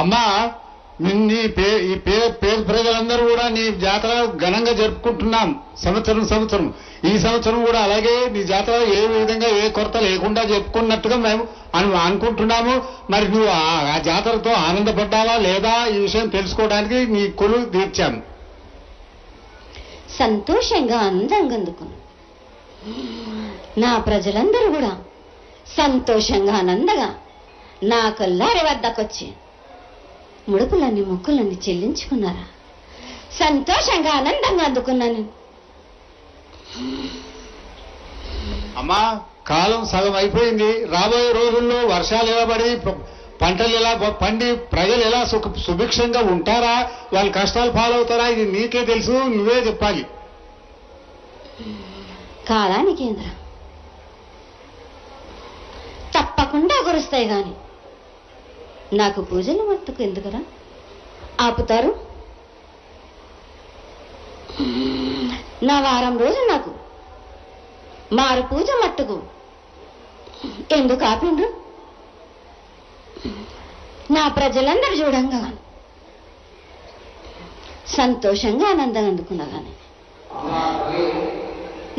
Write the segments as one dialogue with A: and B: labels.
A: అమ్మా ఈ పేద ప్రజలందరూ కూడా నీ జాతర ఘనంగా జరుపుకుంటున్నాం సంవత్సరం. ఈ సంవత్సరం కూడా అలాగే నీ జాతర ఏ విధంగా ఏ కొరత లేకుండా జరుపుకున్నట్టుగా మేము అనుకుంటున్నాము. మరి నువ్వు ఆ జాతరతో ఆనందపడ్డావా లేదా ఈ విషయం తెలుసుకోవడానికి నీ కొలువు తీర్చాము.
B: సంతోషంగా అందంగా అందుకున్నాం. నా ప్రజలందరూ కూడా సంతోషంగా ఆనందగా నా కొల్లారి వద్దకొచ్చి ముడుపులన్నీ మొక్కులన్నీ చెల్లించుకున్నారా? సంతోషంగా ఆనందంగా అందుకున్నాను.
A: అమ్మా, కాలం సగం అయిపోయింది. రాబోయే రోజుల్లో వర్షాలు ఎలా పడి పంటలు ఎలా పండి ప్రజలు ఎలా సుభిక్షంగా ఉంటారా, వాళ్ళ కష్టాలు పాలవుతారా, ఇది నీకే తెలుసు, నువ్వే చెప్పాలి.
B: కాలానికేంద్ర తప్పకుండా కురుస్తాయి గాని నాకు పూజలు మట్టుకు ఎందుకరా ఆపుతారు? నా వారం రోజులు నాకు మారు పూజ మట్టుకు ఎందుకు ఆపిండ్రు? నా ప్రజలందరూ చూడంగా సంతోషంగా ఆనందంగా అందుకున్నా కానీ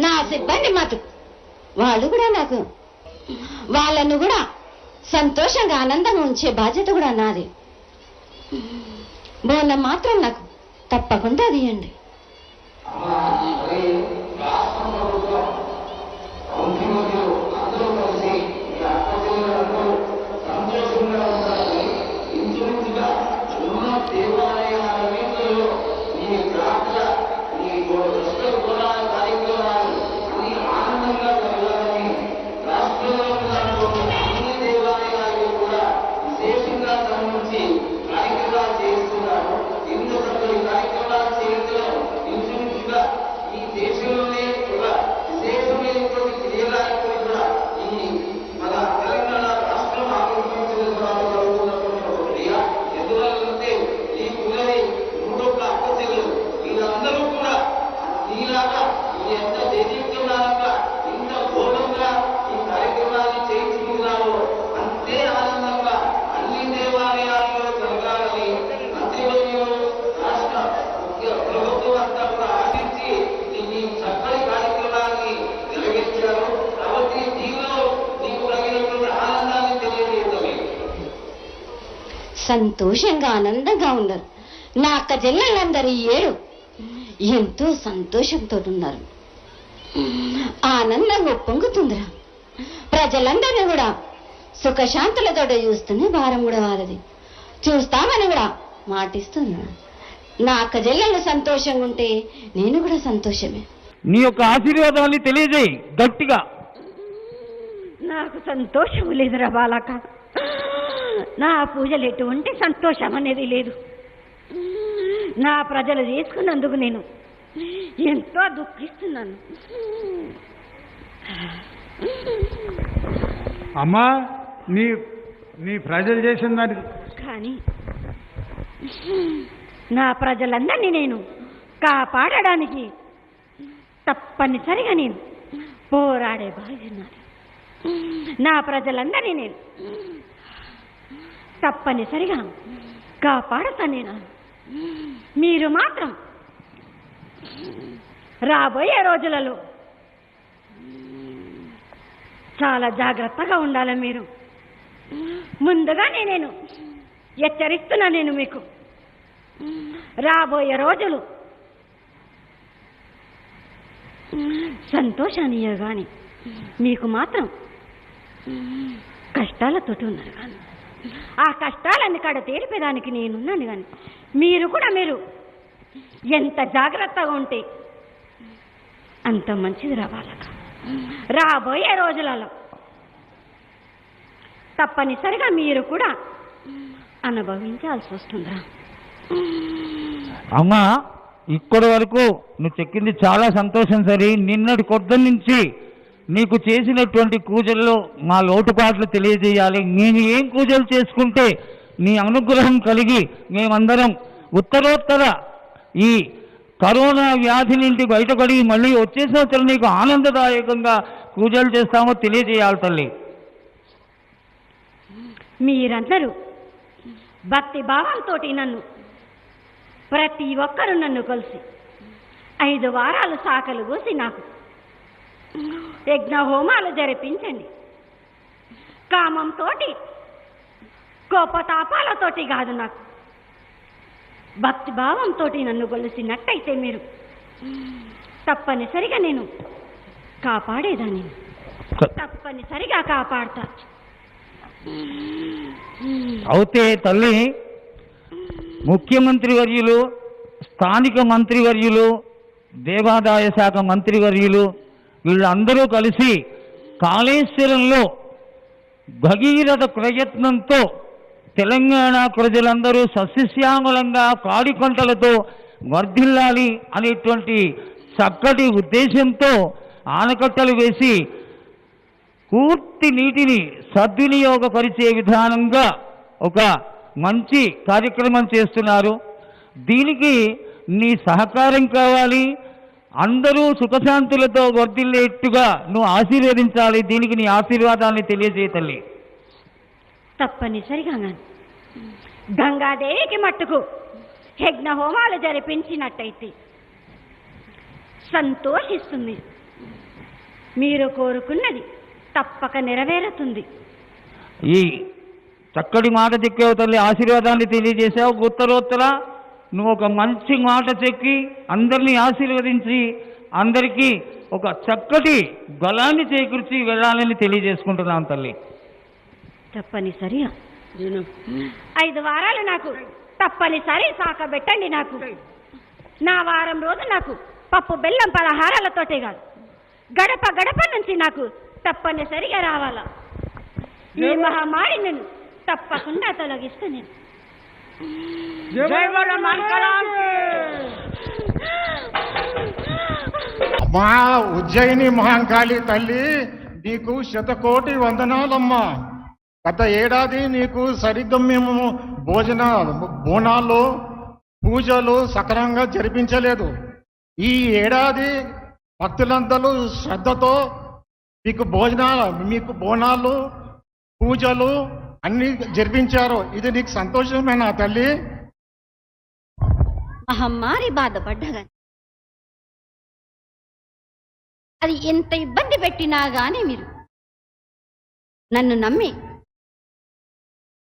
B: నా సిబ్బంది మటుకు వాళ్ళు కూడా నాకు వాళ్ళను కూడా సంతోషంగా ఆనందంగా ఉంచే బాధ్యత కూడా నాది. బోనం మాత్రం నాకు తప్పకుండా తీయండి. సంతోషంగా ఆనందంగా ఉన్నారు. నా అక్క చెల్లెళ్ళందరూ ఈ ఏడు ఎంతో సంతోషంతో ఉన్నారు. ఆనందంగా పొంగుతుందిరా. ప్రజలందరినీ కూడా సుఖశాంతులతో చూస్తూనే భారం కూడా వారది చూస్తామని కూడా మాటిస్తున్నా. నా అక్క చెల్లెళ్ళు సంతోషంగా ఉంటే నేను కూడా సంతోషమే.
C: నీ యొక్క ఆశీర్వాదాన్ని తెలియజేయి గట్టిగా.
D: నాకు సంతోషం లేదురా బాలక. నా పూజలు ఎటువంటి సంతోషం అనేది లేదు. నా ప్రజలు చేసుకున్నందుకు నేను ఎంతో దుఃఖిస్తున్నాను.
E: అమ్మా, నీ ప్రజలు చేసిన దానికి
D: కానీ నా ప్రజలందరినీ నేను కాపాడడానికి తప్పనిసరిగా నేను పోరాడే బాధ్యత. నా ప్రజలందరినీ నేను తప్పనిసరిగా కాపాడతా. నేను మీరు మాత్రం రాబోయే రోజులలో చాలా జాగ్రత్తగా ఉండాలి. మీరు ముందుగానే నేను హెచ్చరిస్తున్నా. నేను మీకు రాబోయే రోజులు సంతోషాన్ని కానీ మీకు మాత్రం కష్టాలతోటి ఉన్నారు. కానీ ఆ కష్టాలన్నీ కాడ తేలిపేదానికి నేనున్నాను. కానీ మీరు ఎంత జాగ్రత్తగా ఉంటే అంత మంచిది రావాలక. రాబోయే రోజులలో తప్పనిసరిగా మీరు కూడా అనుభవించాల్సి వస్తుందిరా.
C: అమ్మా, ఇప్పటి వరకు నువ్వు చెక్కింది చాలా సంతోషం. సరే, నిన్నటి కొద్ది నుంచి నీకు చేసినటువంటి పూజల్లో మా లోటుపాట్లు తెలియజేయాలి. నేను ఏం పూజలు చేసుకుంటే నీ అనుగ్రహం కలిగి మేమందరం ఉత్తరోత్తర ఈ కరోనా వ్యాధి నుండి బయటపడి మళ్ళీ వచ్చే సంవత్సరం నీకు ఆనందదాయకంగా పూజలు చేస్తామో తెలియజేయాలి తల్లి.
D: మీరందరూ భక్తి భావంతో నన్ను ప్రతి ఒక్కరూ నన్ను కలిసి 5 వారాలు సాకలు కూసి నాకు యజ్ఞ హోమాలు జరిపించండి. కామంతో కోపతాపాలతోటి కాదు, నాకు భక్తి భావంతో నన్ను కొలిసినట్టయితే మీరు తప్పనిసరిగా నేను కాపాడేదాన్ని, తప్పనిసరిగా కాపాడతా.
C: అయితే తల్లి, ముఖ్యమంత్రి వర్యులు, స్థానిక మంత్రివర్యులు, దేవాదాయ శాఖ మంత్రివర్యులు వీళ్ళందరూ కలిసి కాళేశ్వరంలో భగీరథ ప్రయత్నంతో తెలంగాణ ప్రజలందరూ సస్యశ్యామలంగా కాడి పంటలతో వర్ధిల్లాలి అనేటువంటి చక్కటి ఉద్దేశంతో ఆనకట్టలు వేసి పూర్తి నీటిని సద్వినియోగపరిచే విధానంగా ఒక మంచి కార్యక్రమం చేస్తున్నారు. దీనికి నీ సహకారం కావాలి. అందరూ సుఖశాంతులతో వర్ధిల్లేట్టుగా నువ్వు ఆశీర్వదించాలి. దీనికి నీ ఆశీర్వాదాన్ని తెలియజేయ తల్లి.
D: తప్పనిసరిగా గంగాదేవికి మట్టుకు యజ్ఞ హోమాలు జరిపించినట్టయితే సంతోషిస్తుంది. మీరు కోరుకున్నది తప్పక నెరవేరుతుంది.
C: ఈ చక్కటి మాట చెక్కావు తల్లి, ఆశీర్వాదాన్ని తెలియజేశావు. ఉత్తరోత్తర నువ్వు ఒక మంచి మాట చెక్కి అందరినీ ఆశీర్వదించి అందరికీ ఒక చక్కటి బలాన్ని చేకూర్చి వెళ్ళాలని తెలియజేసుకుంటున్నాను తల్లి.
D: తప్పనిసరిగా 5 వారాలు నాకు తప్పనిసరి సాకబెట్టండి. నాకు నా వారం రోజు నాకు పప్పు బెల్లం పలహారాలతోటే కాదు, గడప గడప నుంచి నాకు తప్పనిసరిగా రావాలా. ఈ మహమ్మారి నేను తప్పకుండా తొలగిస్తూ నేను
F: అమ్మా ఉజ్జయిని మహాంకాళి తల్లి, నీకు 100,000,000 వందనాలమ్మా. గత ఏడాది నీకు సరిగ్గా మేము బోనాలు పూజలు సక్రమంగా జరిపించలేదు. ఈ ఏడాది భక్తులందరూ శ్రద్ధతో మీకు బోనాలు పూజలు అన్ని జరిపించారు. ఇది నీకు సంతోషమేనా తల్లి?
B: మహమ్మారి బాధపడ్డగా అది ఎంత ఇబ్బంది పెట్టినా గాని మీరు నన్ను నమ్మి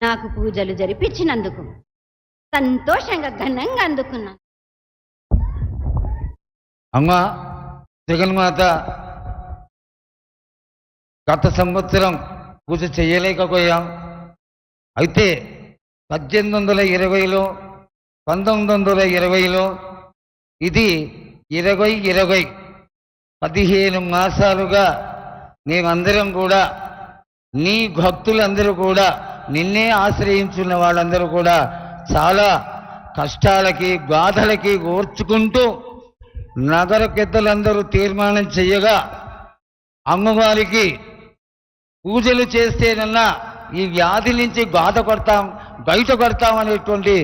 B: నాకు పూజలు జరిపించినందుకు సంతోషంగా ఘనంగా అందుకున్నాను.
G: అమ్మా జగన్మాత, గత సంవత్సరం పూజ చేయలేకపోయాం. అయితే 1820లో 1920లో ఇది 2020 15 మాసాలుగా మేమందరం కూడా నీ భక్తులందరూ కూడా నిన్నే ఆశ్రయించున్న వాళ్ళందరూ కూడా చాలా కష్టాలకి బాధలకి ఓర్చుకుంటూ నగర పెద్దలందరూ తీర్మానం చేయగా అమ్మవారికి పూజలు చేస్తేనన్నా ఈ వ్యాధి నుంచి బయటపడతాం అనేటువంటి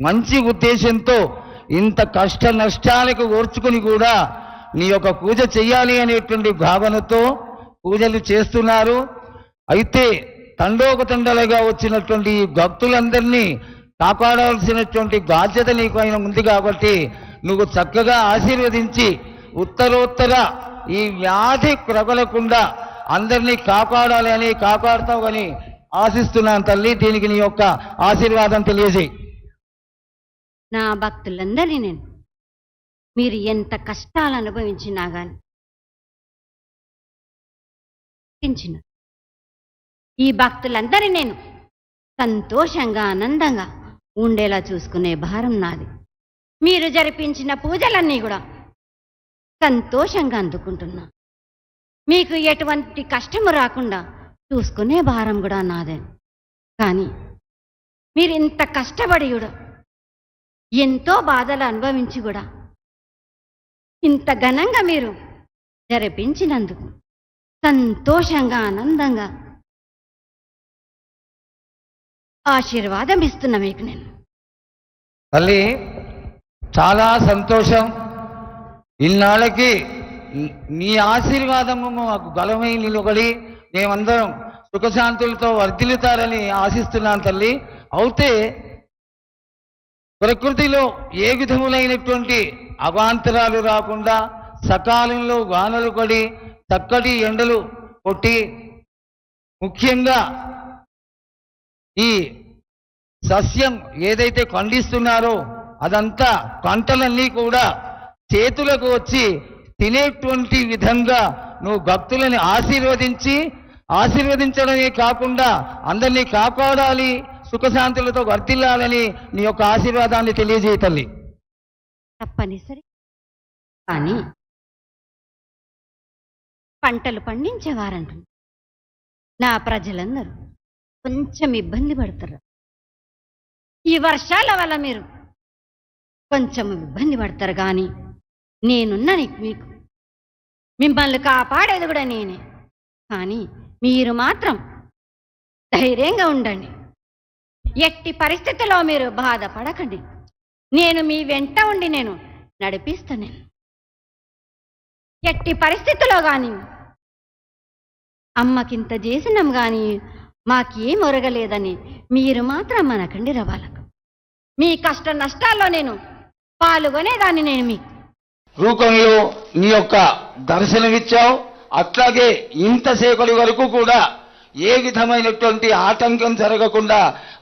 G: మంచి ఉద్దేశంతో ఇంత కష్ట నష్టాలకు ఓర్చుకుని కూడా నీ యొక్క పూజ చెయ్యాలి అనేటువంటి భావనతో పూజలు చేస్తున్నారు. అయితే తండోపతండాలుగా వచ్చినటువంటి భక్తులందరినీ కాపాడాల్సినటువంటి బాధ్యత నీకు ఆయన ఉంది కాబట్టి నువ్వు చక్కగా ఆశీర్వదించి ఉత్తరోత్తర ఈ వ్యాధి ప్రబలకుండా అందరినీ కాపాడాలి అని కాపాడుతావని ఆశిస్తున్నాను తల్లి. దీనికి నీ యొక్క ఆశీర్వాదం తెలియజేయి.
B: నా భక్తులందరినీ నేను మీరు ఎంత కష్టాలు అనుభవించినా గాని ఈ భక్తులందరినీ నేను సంతోషంగా ఆనందంగా ఉండేలా చూసుకునే భారం నాది. మీరు జరిపించిన పూజలన్నీ కూడా సంతోషంగా అందుకుంటున్నా. మీకు ఎటువంటి కష్టము రాకుండా చూసుకునే భారం కూడా నాదే. కానీ మీరు ఇంత కష్టపడి కూడా ఎంతో బాధలు అనుభవించి కూడా ఇంత ఘనంగా మీరు జరిపించినందుకు సంతోషంగా ఆనందంగా ఆశీర్వాదం ఇస్తున్నా మీకు నేను.
G: తల్లి చాలా సంతోషం. ఇన్నాళ్ళకి నీ ఆశీర్వాదము మాకు బలమై నిలబడి మేమందరం సుఖశాంతులతో వర్ధిల్లుతారని ఆశిస్తున్నాను తల్లి. అయితే ప్రకృతిలో ఏ విధములైనటువంటి అవాంతరాలు రాకుండా సకాలంలో వానలు పడి చక్కటి ఎండలు కొట్టి ముఖ్యంగా ఈ సస్యం ఏదైతే పండిస్తున్నారో అదంతా పంటలన్నీ కూడా చేతులకు వచ్చి తినేటువంటి విధంగా నువ్వు భక్తులని ఆశీర్వదించడమే కాకుండా అందరినీ కాపాడాలి, సుఖశాంతులతో వర్తిల్లాలని నీ యొక్క ఆశీర్వాదాన్ని తెలియజేయ తల్లి.
D: తప్పనిసరి. కానీ పంటలు పండించేవారంటున్నారు, నా ప్రజలందరూ కొంచెం ఇబ్బంది పడతారు. ఈ వర్షాల వల్ల మీరు కొంచెం ఇబ్బంది పడతారు, కానీ నేనున్నా మీకు మిమ్మల్ని కాపాడేది కూడా నేనే. కానీ మీరు మాత్రం ధైర్యంగా ఉండండి. ఎట్టి పరిస్థితుల్లో మీరు బాధపడకండి. నేను మీ వెంట ఉండి నేను నడిపిస్తాను. ఎట్టి పరిస్థితుల్లో కానీ అమ్మకింత చేసినాం కానీ మాకేం ఒరగలేదని మీరు మాత్రం మనకండి రవాలకు. మీ కష్ట నష్టాల్లో నేను పాల్గొనేదాన్ని. నేను మీకు
G: రూపంలో నీ యొక్క దర్శనమిచ్చావు. అట్లాగే ఇంతసేపటి వరకు కూడా ఏ విధమైనటువంటి ఆటంకం జరగకుండా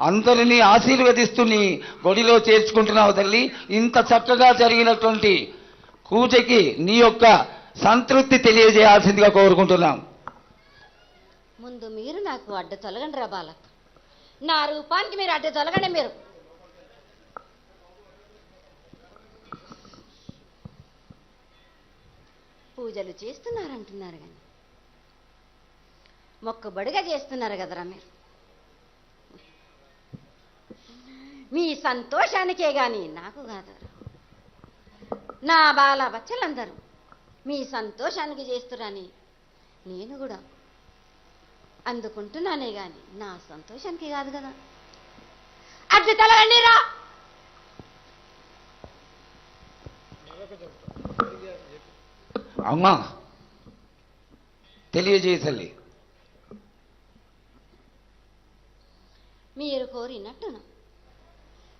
G: అందరినీ ఆశీర్వదిస్తూ నీ గుడిలో చేర్చుకుంటున్నావు తల్లి. ఇంత చక్కగా జరిగినటువంటి పూజకి నీ యొక్క సంతృప్తి తెలియజేయాల్సిందిగా కోరుకుంటున్నాం.
B: ముందు మీరు నాకు అడ్డు తొలగండి రా బాలక. నా రూపానికి మీరు అడ్డు తొలగండి. మీరు పూజలు చేస్తున్నారంటున్నారు కానీ మొక్కుబడిగా చేస్తున్నారు కదరా మీరు. మీ సంతోషానికే కానీ నాకు కాదు. నా బాల బచ్చలందరూ మీ సంతోషానికి చేస్తురని నేను కూడా అందుకుంటున్నానే కానీ నా సంతోషానికి కాదు కదా. అడ్డు తలగండి రా.
G: అమ్మా తెలియజేయ తల్లి.
B: మీరు కోరినట్టున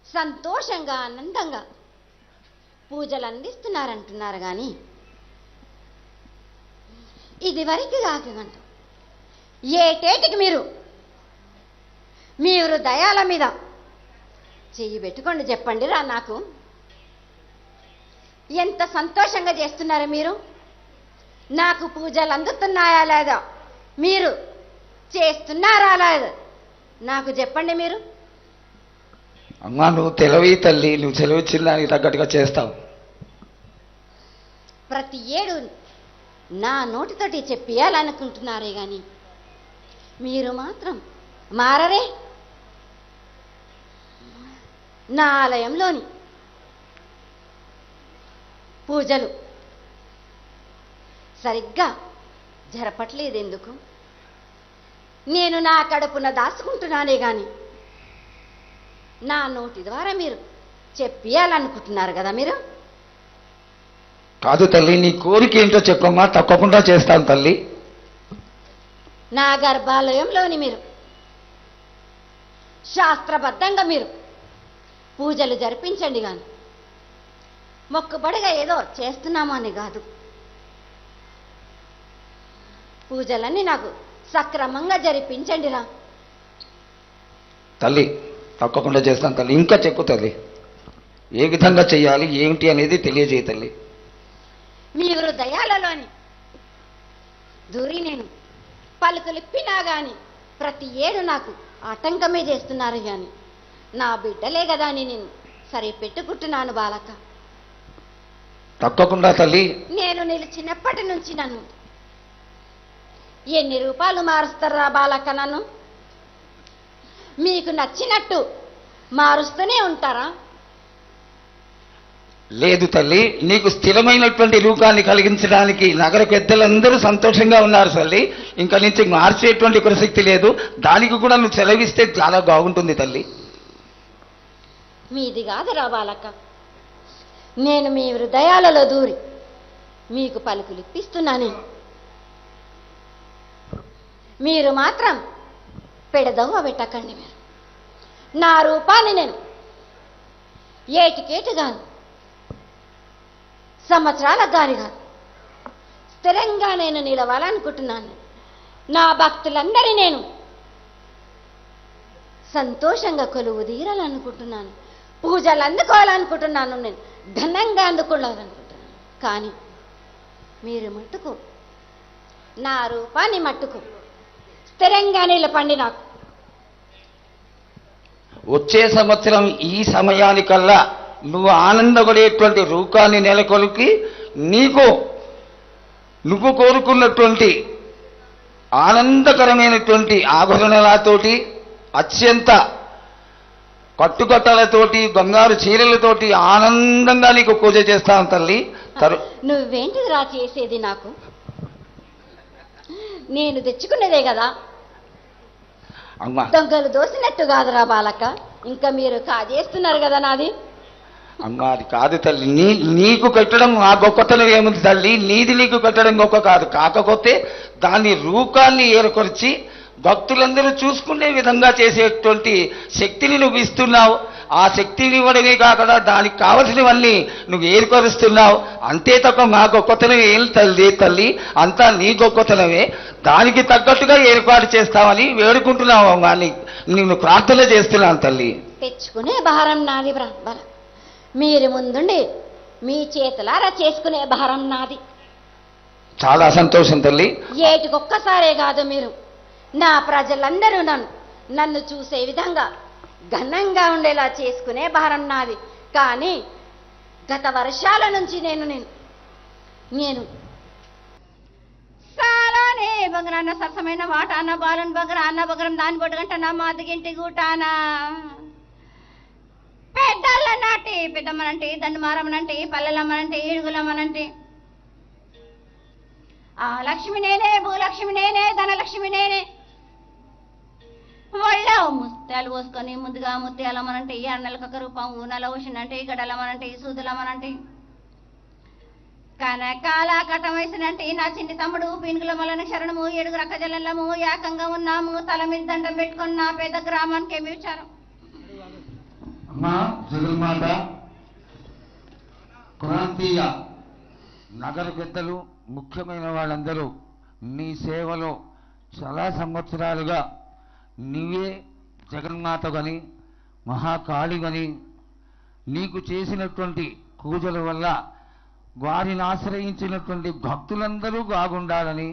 B: సంతోషంగా ఆనందంగా పూజలు అందిస్తున్నారంటున్నారు కానీ ఇది వరకు కాకంట ఏటేటికి మీరు దయాల మీద చెయ్యి పెట్టుకోండి. చెప్పండి రా నాకు, ఎంత సంతోషంగా చేస్తున్నారు మీరు. నాకు పూజలు అందుతున్నాయా లేదా, మీరు చేస్తున్నారా లేదా నాకు చెప్పండి. మీరు
G: అమ్మా నువ్వు తెలివి తల్లి, నువ్వు సెలవిచ్చిన దానికి తగ్గట్టుగా చేస్తావు.
B: ప్రతి ఏడు నా నోటితోటి చెప్పియాలనుకుంటున్నారే కానీ మీరు మాత్రం మారరే. నా ఆలయంలోని పూజలు సరిగ్గా జరపట్లేదు. ఎందుకు? నేను నా కడుపున దాచుకుంటున్నానే కానీ నా నోటి ద్వారా మీరు చెప్పియాలనుకుంటున్నారు కదా. మీరు
G: కాదు తల్లి, నీ కోరిక ఏంటో చెప్పమ్మా, తప్పకుండా చేస్తాను తల్లి.
B: నా గర్భాలయంలోని మీరు శాస్త్రబద్ధంగా మీరు పూజలు జరిపించండి కానీ మొక్కుబడిగా ఏదో చేస్తున్నామో అని కాదు. పూజలన్నీ నాకు సక్రమంగా జరిపించండి రా
G: తల్లి. తప్పకుండా చేస్తాను తల్లి. ఇంకా చెప్పు తల్లి, ఏ విధంగా చెయ్యాలి ఏంటి అనేది తెలియజేయ తల్లి.
B: మీ హృదయాలలోని దూరి నేను పలుకులిప్పినా గాని ప్రతి ఏడు నాకు ఆటంకమే చేస్తున్నారు కానీ నా బిడ్డలే కదా అని నేను సరి పెట్టుకుంటున్నాను బాలక.
G: తప్పకుండా తల్లి.
B: నేను నిలిచినప్పటి నుంచి నన్ను ఎన్ని రూపాయలు మారుస్తారా బాలక? నన్ను మీకు నచ్చినట్టు మారుస్తూనే ఉంటారా?
G: లేదు తల్లి, నీకు స్థిరమైనటువంటి రూపాన్ని కలిగించడానికి నగర పెద్దలందరూ సంతోషంగా ఉన్నారు తల్లి. ఇంకా నుంచి మార్చేటువంటి ప్రసక్తి లేదు. దానికి కూడా నువ్వు సెలవిస్తే చాలా బాగుంటుంది తల్లి.
B: మీది కాదురా బాలక. నేను మీ హృదయాలలో దూరి మీకు పలుకులు ఇప్పిస్తున్నాను. మీరు మాత్రం పెడదవ్వ పెట్టకండి. మీరు నా రూపాన్ని నేను ఏటికేటి కాదు, సంవత్సరాలకు గాని కాదు, స్థిరంగా నేను నిలవాలనుకుంటున్నాను. నా భక్తులందరి నేను సంతోషంగా కొలువు తీరాలనుకుంటున్నాను, పూజలు అందుకోవాలనుకుంటున్నాను, నేను ఘనంగా అందుకోవాలనుకుంటున్నాను. కానీ మీరు మట్టుకు నా రూపాన్ని మట్టుకు స్థిరంగా నిలపండి. నాకు
G: వచ్చే సంవత్సరం ఈ సమయానికల్లా నువ్వు ఆనందపడేటువంటి రూపాన్ని నెలకొల్పి నువ్వు కోరుకున్నటువంటి ఆనందకరమైనటువంటి ఆభరణాలతోటి, అత్యంత కట్టుకట్టలతోటి, బంగారు చీరలతోటి ఆనందంగా నీకు పూజ చేస్తాను తల్లి.
B: నువ్వేంటిది రా చేసేది? నాకు నేను తెచ్చుకున్నదే కదా,
G: అమ్మా
B: దొంగలు దోసినట్టు కాదురా బాలక. ఇంకా మీరు కాజేస్తున్నారు కదా నాది.
G: అమ్మా అది కాదు తల్లి, నీకు కట్టడం ఆ గొప్పతనం ఏముంది తల్లి, నీది నీకు కట్టడం గొప్ప కాదు. కాకపోతే దాని రూపాన్ని ఏర్పరిచి భక్తులందరూ చూసుకునే విధంగా చేసేటువంటి శక్తిని నువ్వు ఇస్తున్నావు. ఆ శక్తిని ఇవ్వడమే కాకుండా దానికి కావలసినవన్నీ నువ్వు ఏర్పరుస్తున్నావు. అంతే తప్ప మా గొప్పతనం ఏం తల్లి, అంతా నీ గొప్పతనమే. దానికి తగ్గట్టుగా ఏర్పాటు చేస్తామని వేడుకుంటున్నావు అమ్మా, నిన్ను ప్రార్థన చేస్తున్నాను తల్లి.
B: తెచ్చుకునే భారం నాది బ్రహ్మల, మీరు ముందుండి మీ చేతులారా చేసుకునే భారం నాది.
G: చాలా సంతోషం తల్లి.
B: ఏటికొక్కసారే కాదు, మీరు నా ప్రజలందరూ నన్ను చూసే విధంగా ఘనంగా ఉండేలా చేసుకునే భారం నాది. కానీ గత వర్షాల నుంచి నేను
D: సాలానే బగరాన్న సరసమైన వాటాన బాలన్ బగరాన్న బగరం దాని బొడ్డుగంట నా మాదిగింటి గూటానా పెద్దల నాటి పెద్దమ్మనంటే దండుమారమ్మనంటే పల్లెలమ్మనంటే ఏడుగులమ్మనంటే ఆ లక్ష్మి నేనే, భూలక్ష్మి నేనే, ధనలక్ష్మి నేనే. ఒళ్ళో ముత్యాలు పోసుకొని ముందుగా ముత్యాలమ్మనంటే అన్నలకొక రూపం, ఊనల ఓషనంటే గడలమ్మనంటే సూదులమ్మనంటే కనకాల కటం వేసినంటే నా చిన్ని తమ్ముడు పీనుగుల మలను శరణము, 7 రక్క జల్లము ఏకంగా ఉన్నాము, తల మీద దండం పెట్టుకున్న పెద్ద గ్రామానికి ఏమి విచారం.
C: అమ్మా జగన్మాత, ప్రాంతీయ నగర పెద్దలు, ముఖ్యమైన వాళ్ళందరూ నీ సేవలో చాలా సంవత్సరాలుగా నీవే జగన్మాత గని, మహాకాళి గని, నీకు చేసినటువంటి పూజల వల్ల వారిని ఆశ్రయించినటువంటి భక్తులందరూ బాగుండాలని,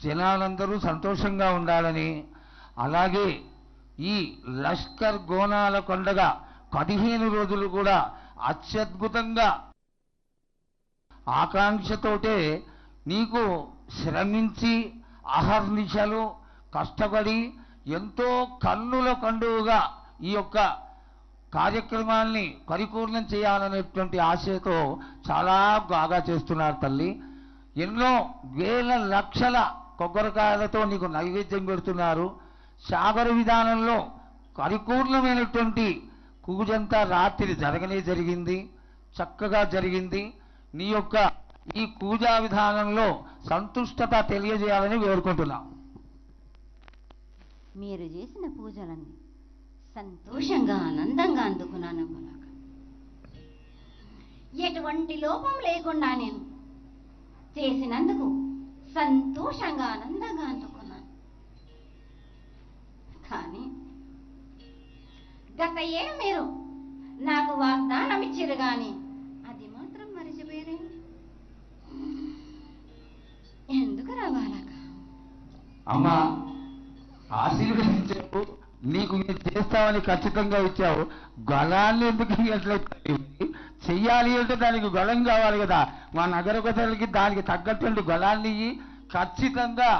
C: జనాలందరూ సంతోషంగా ఉండాలని, అలాగే ఈ లష్కర్ గోనాల కొండగా 15 రోజులు కూడా అత్యద్భుతంగా ఆకాంక్షతోటే నీకు శ్రమించి అహర్నిశలు కష్టపడి ఎంతో కన్నుల పండుగగా ఈ యొక్క కార్యక్రమాన్ని పరిపూర్ణం చేయాలనేటువంటి ఆశతో చాలా బాగా చేస్తున్నారు తల్లి. ఎన్నో వేల లక్షల కొబ్బరికాయలతో నీకు నైవేద్యం పెడుతున్నారు. సాగర విధానంలో పరిపూర్ణమైనటువంటి పూజంతా రాత్రి జరిగింది, చక్కగా జరిగింది. నీ యొక్క ఈ పూజా విధానంలో సంతుష్టత తెలియజేయాలని వేడుకుంటున్నాం.
D: మీరు చేసిన పూజలన్నీ సంతోషంగా ఆనందంగా అందుకున్నాను. ఎటువంటి లోపం లేకుండా నేను చేసినందుకు సంతోషంగా ఆనందంగా అందుకున్నాను. కానీ గత ఏడు మీరు నాకు వాగ్దానం ఇచ్చిరు కానీ అది మాత్రం మరిచిపోయారే. ఎందుకు రావాలక?
C: అమ్మా ఆశీర్వదించావు, నీకు మీరు చేస్తామని ఖచ్చితంగా ఇచ్చావు. గళాన్ని ఎందుకు ఇవ్వట్లేదు? చెయ్యాలి అంటే దానికి గళం కావాలి కదా. మా నగర ప్రజలకి దానికి తగ్గటువంటి గళాన్ని ఖచ్చితంగా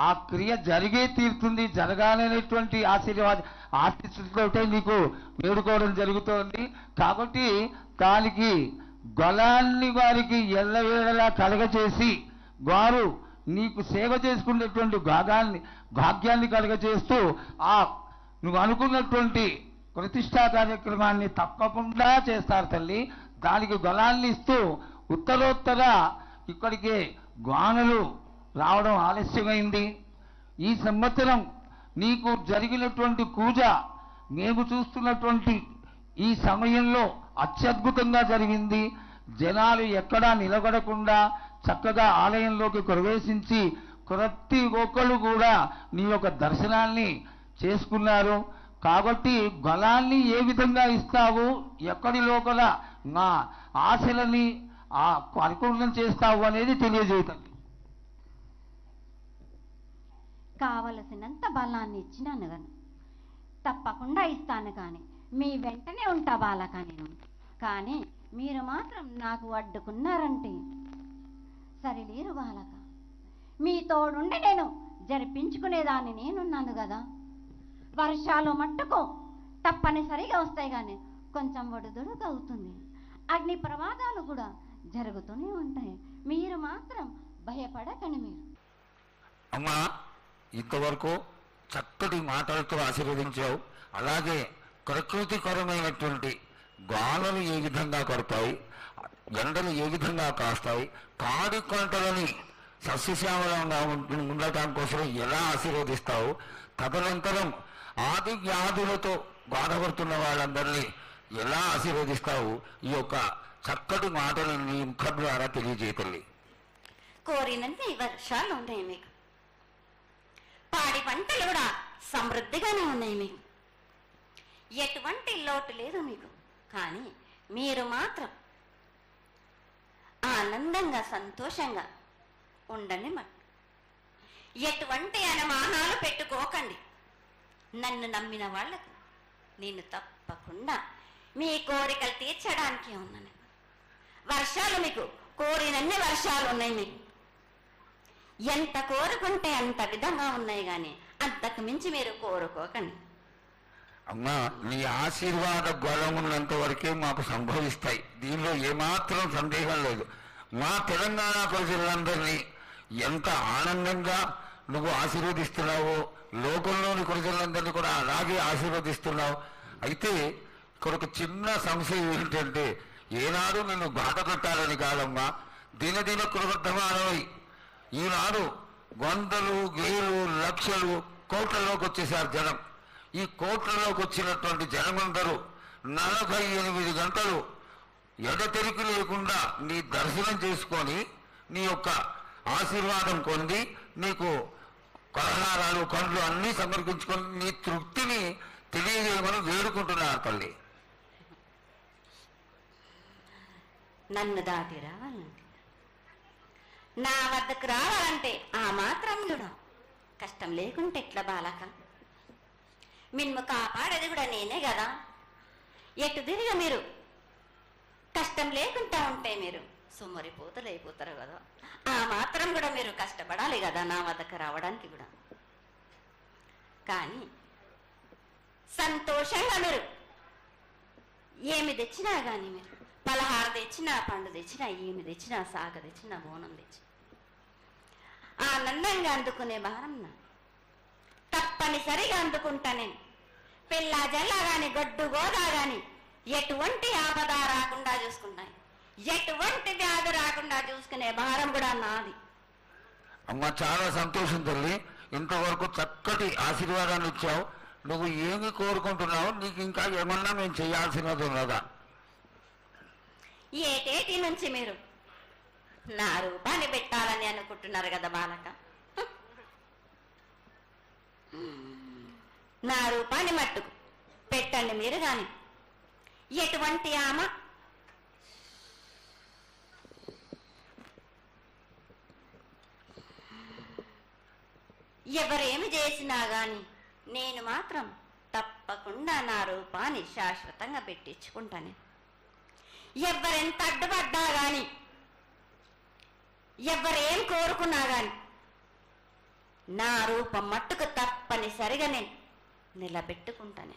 C: ఆ క్రియ జరిగే తీరుతుంది. జరగాలనేటువంటి ఆశీస్సులతో నీకు వేడుకోవడం జరుగుతోంది. కాబట్టి దానికి గళాన్ని వారికి ఎల్లవేళలా కలగచేసి వారు నీకు సేవ చేసుకునేటువంటి భాగ్యాన్ని కలగచేస్తూ ఆ నువ్వు అనుకున్నటువంటి ప్రతిష్టా కార్యక్రమాన్ని తప్పకుండా చేస్తారు తల్లి. దానికి గళాన్ని ఇస్తూ ఉత్తరోత్తర ఇక్కడికి గానులు రావడం ఆలస్యమైంది. ఈ సంవత్సరం నీకు జరిగినటువంటి పూజ, మేము చూస్తున్నటువంటి
G: ఈ సమయంలో అత్యద్భుతంగా జరిగింది. జనాలు ఎక్కడా నిలబడకుండా చక్కగా ఆలయంలోకి ప్రవేశించి ప్రతి ఒక్కళ్ళు కూడా నీ యొక్క దర్శనాన్ని చేసుకున్నారు. కాబట్టి బలాన్ని ఏ విధంగా ఇస్తావు, ఎక్కడి లోపల నా ఆశలని పరిపూర్ణం చేస్తావు అనేది తెలియజేయటం.
D: కావలసినంత బలాన్ని ఇచ్చినాను గాను తప్పకుండా ఇస్తాను, కానీ మీ వెంటనే ఉంటా బాలక నేను. కానీ మీరు మాత్రం నాకు అడ్డుకున్నారంటే సరిలేరు బాలక. మీ తోడుండి నేను జరిపించుకునేదాన్ని నేనున్నాను కదా. వర్షాలు మట్టుకు తప్పనిసరిగా వస్తాయి, కానీ కొంచెం ఒడిదుడుకు అవుతుంది. అగ్ని ప్రమాదాలు కూడా జరుగుతూనే ఉంటాయి. మీరు మాత్రం భయపడకండి. మీరు
C: అమ్మా, ఇంతవరకు చక్కటి మాటలతో ఆశీర్వదించావు. అలాగే ప్రకృతికరమైనటువంటి గాలులు ఏ విధంగా కొడతాయి, ఎండలు ఏ విధంగా కాస్తాయి, పాడి పంటలని సస్యశ్యామలంగా ఉండటం కోసం ఎలా ఆశీర్వదిస్తావు, తదనంతరం ఆది వ్యాధులతో బాధపడుతున్న వాళ్ళందరినీ ఎలా ఆశీర్వదిస్తావు, ఈ యొక్క చక్కటి మాటలు నీ ముఖం ద్వారా తెలియజేయతల్లి.
B: కోరినన్ని వర్షాలు ఉన్నాయి మీకు, పాడి పంటలు కూడా సమృద్ధిగానే ఉన్నాయి మీకు, ఎటువంటి లోటు లేదు మీకు. కానీ మీరు మాత్రం ఆనందంగా సంతోషంగా ఉండండి. ఎటువంటి అనుమానాలు పెట్టుకోకండి. నన్ను నమ్మిన వాళ్లకు నేను తప్పకుండా మీ కోరికలు తీర్చడానికి ఉన్నాను. వర్షాలు మీకు కోరినన్ని వర్షాలు ఉన్నాయి మీకు. ఎంత కోరుకుంటే అంత విధంగా ఉన్నాయి, కానీ అంతకు మించి మీరు కోరుకోకండి.
C: అమ్మా, నీ ఆశీర్వాద బలం ఉన్నంత వరకే మాకు సంభవిస్తాయి, దీనిలో ఏమాత్రం సందేహం లేదు. మా తెలంగాణ ప్రజలందరినీ ఎంత ఆనందంగా నువ్వు ఆశీర్వదిస్తున్నావో, లోకంలోని ప్రజలందరినీ కూడా అలాగే ఆశీర్వదిస్తున్నావు. అయితే ఇక్కడ ఒక చిన్న సంశయం ఏంటంటే, ఏనాడు నిన్ను బాధ పెట్టాలని కాదమ్మా, దినదిన కృతమానమై ఈనాడు వందలు వేలు లక్షలు కోట్లలోకి వచ్చేసారు జనం. ఈ కోట్లలోకి వచ్చినటువంటి జనమందరూ 48 గంటలు ఎడతెరికి లేకుండా నీ దర్శనం చేసుకొని నీ యొక్క ఆశీర్వాదం పొంది నీకు కలహారాలు పండ్లు అన్నీ సమర్పించుకొని నీ తృప్తిని తెలియజేయమని వేడుకుంటున్నారు తల్లి.
B: నన్ను దాటి రావాలంటే, నా వద్దకు రావాలంటే ఆ మాత్రం కూడా కష్టం లేకుంటే ఎట్లా బాలక? మిన్ను కాపాడేది కూడా నేనే కదా. ఎటు తిరిగి మీరు కష్టం లేకుండా ఉంటే మీరు సొమ్మరిపోతలు అయిపోతారు కదా. ఆ మాత్రం కూడా మీరు కష్టపడాలి కదా నా వద్దకు రావడానికి కూడా. కానీ సంతోషంగా మీరు ఏమి తెచ్చినా కానీ, మీరు పలహారం తెచ్చినా, పండు తెచ్చినా, ఏమి తెచ్చినా, సాగ తెచ్చినా, బోనం తెచ్చి ఆనందంగా అందుకునే భారం తప్పనిసరిగా అందుకుంటా నేను. పిల్ల జల్ల గాని, గొడ్డు గోదా గాని ఎటువంటి ఆపద రాకుండా చూసుకుంటాను, ఎటువంటి వ్యాధి రాకుండా చూసుకునే భారం కూడా నాది.
C: అమ్మ, చాలా సంతోషం తల్లి. ఇంతవరకు చక్కటి ఆశీర్వాదాన్ని ఇచ్చావు. నువ్వు ఏమి కోరుకుంటున్నావు? నీకు ఇంకా ఏమన్నా మేము చేయాల్సినది ఉన్నదా?
B: ఏటేటి నుంచి మీరు నా రూపాన్ని పెట్టాలని అనుకుంటున్నారు కదా బాలక. నా రూపాన్ని మట్టుకు పెట్టండి మీరు. కానీ ఎటువంటి ఆమె ఎవరేమి చేసినా గాని నేను మాత్రం తప్పకుండా నా రూపాన్ని శాశ్వతంగా పెట్టించుకుంటాను. ఎవరెంత అడ్డుపడ్డా గాని, ఎవరేం కోరుకున్నా గాని నా రూపం మట్టుకు తప్పనిసరిగా నేను నిలబెట్టుకుంటాను.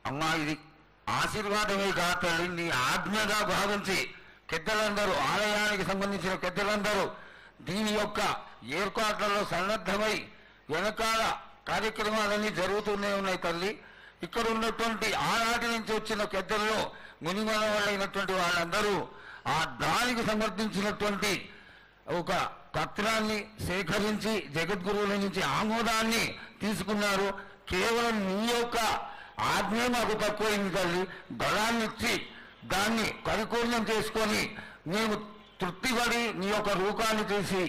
C: అమ్మా, ఇది ఆశీర్వాదమే కాదు తల్లి, నీ ఆజ్ఞగా భావించి పెద్దలందరూ, ఆలయానికి సంబంధించిన పెద్దలందరూ దీని యొక్క ఏర్పాట్లలో సన్నద్ధమై వెనకాల కార్యక్రమాలన్నీ జరుగుతూనే ఉన్నాయి తల్లి. ఇక్కడ ఉన్నటువంటి ఆనాటి నుంచి వచ్చిన పెద్దల్లో మునిమన వాళ్ళైనటువంటి వాళ్ళందరూ ఆ దానికి సమర్పించినటువంటి ఒక పత్రాన్ని సేకరించి జగద్గురువుల నుంచి ఆమోదాన్ని తీసుకున్నారు. కేవలం నీ యొక్క
H: ఆజ్ఞే మాకు తక్కువైంది తల్లి. బలాన్ని ఇచ్చి దాన్ని పరిపూర్ణం చేసుకొని మేము తృప్తిపడి నీ యొక్క రూపాన్ని చూసి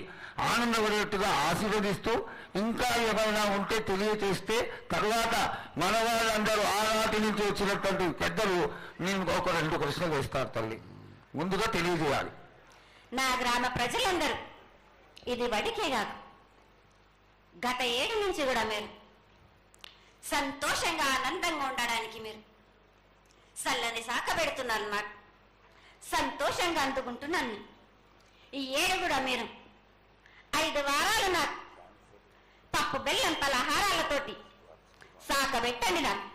H: ఆనందపడేట్టుగా ఆశీర్వదిస్తూ ఇంకా ఏమైనా ఉంటే తెలియచేస్తే తర్వాత మన వాళ్ళందరూ ఆనాటి నుంచి వచ్చినటువంటి పెద్దలు నేను ఒక 2 ప్రశ్నలు వేస్తారు తల్లి. ముందుగా తెలియజేయాలి.
B: నా గ్రామ ప్రజలందరూ ఇది వడికే కాదు, గత 7 నుంచి కూడా మీరు సంతోషంగా ఆనందంగా ఉండడానికి మీరు చల్లని సాక పెడుతున్నారు. నాకు సంతోషంగా అందుకుంటున్నాను. ఈ 7 కూడా మీరు 5 వారాలు నాకు పప్పు బెల్లం పలహారాలతోటి సాక పెట్టండి. నాకు